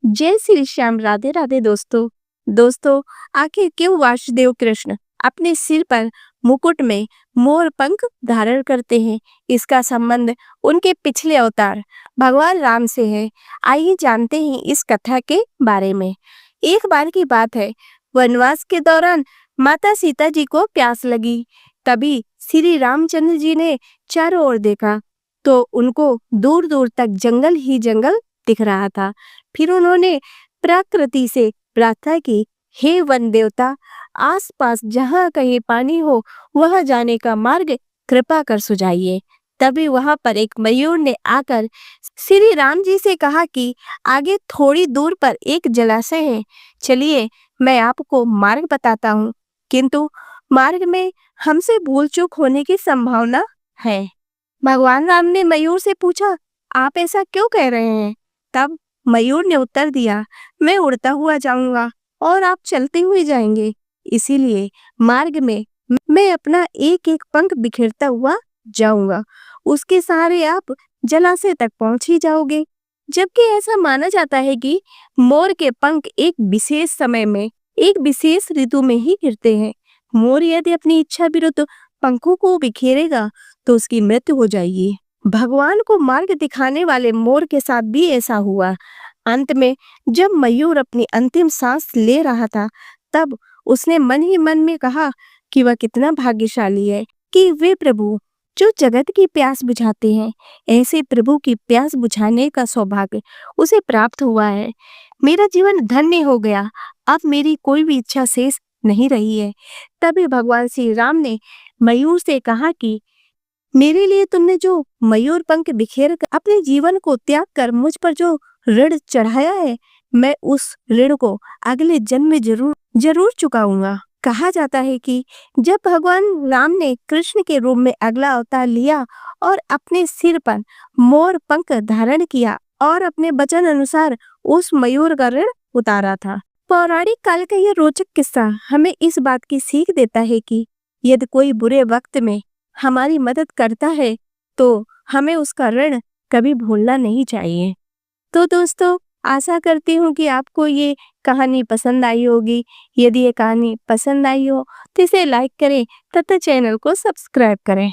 जय श्री श्याम, राधे राधे दोस्तों। दोस्तों, आखिर क्यों वासुदेव कृष्ण अपने सिर पर मुकुट में मोर पंख धारण करते हैं? इसका संबंध उनके पिछले अवतार भगवान राम से है। आइए जानते हैं इस कथा के बारे में। एक बार की बात है, वनवास के दौरान माता सीता जी को प्यास लगी। तभी श्री रामचंद्र जी ने चारों ओर देखा तो उनको दूर दूर तक जंगल ही जंगल दिख रहा था। फिर उन्होंने प्रकृति से प्रार्थना की, हे वन देवता, आसपास जहाँ कहीं पानी हो वह जाने का मार्ग कृपा कर सुझाइए। तभी वहां पर एक मयूर ने आकर श्री राम जी से कहा कि आगे थोड़ी दूर पर एक जलाशय है, चलिए मैं आपको मार्ग बताता हूँ, किंतु मार्ग में हमसे भूल चूक होने की संभावना है। भगवान राम ने मयूर से पूछा, आप ऐसा क्यों कह रहे हैं? तब मयूर ने उत्तर दिया, मैं उड़ता हुआ जाऊंगा और आप चलते हुए जाएंगे, इसीलिए मार्ग में मैं अपना एक एक पंख बिखेरता हुआ जाऊंगा। उसके सहारे आप जलाशय तक पहुंच ही जाओगे। जबकि ऐसा माना जाता है कि मोर के पंख एक विशेष समय में, एक विशेष ऋतु में ही गिरते हैं। मोर यदि अपनी इच्छा विरुद्ध पंखों को बिखेरेगा तो उसकी मृत्यु हो जाएगी। भगवान को मार्ग दिखाने वाले मोर के साथ भी ऐसा हुआ। अंत में जब मयूर अपनी अंतिम सांस ले रहा था, तब उसने मन ही मन में कहा कि वह कितना भाग्यशाली है कि वे प्रभु जो जगत की प्यास बुझाते हैं, ऐसे प्रभु की प्यास बुझाने का सौभाग्य उसे प्राप्त हुआ है। मेरा जीवन धन्य हो गया, अब मेरी कोई भी इच्छा शेष नहीं रही है। तभी भगवान श्री राम ने मयूर से कहा कि मेरे लिए तुमने जो मयूर पंख बिखेर कर अपने जीवन को त्याग कर मुझ पर जो ऋण चढ़ाया है, मैं उस ऋण को अगले जन्म में जरूर जरूर चुकाऊंगा। कहा जाता है कि जब भगवान राम ने कृष्ण के रूप में अगला अवतार लिया और अपने सिर पर मोर पंख धारण किया और अपने वचन अनुसार उस मयूर का ऋण उतारा था। पौराणिक काल का यह रोचक किस्सा हमें इस बात की सीख देता है कि यदि कोई बुरे वक्त में हमारी मदद करता है तो हमें उसका ऋण कभी भूलना नहीं चाहिए। तो दोस्तों, आशा करती हूँ कि आपको ये कहानी पसंद आई होगी। यदि ये कहानी पसंद आई हो तो इसे लाइक करें तथा चैनल को सब्सक्राइब करें।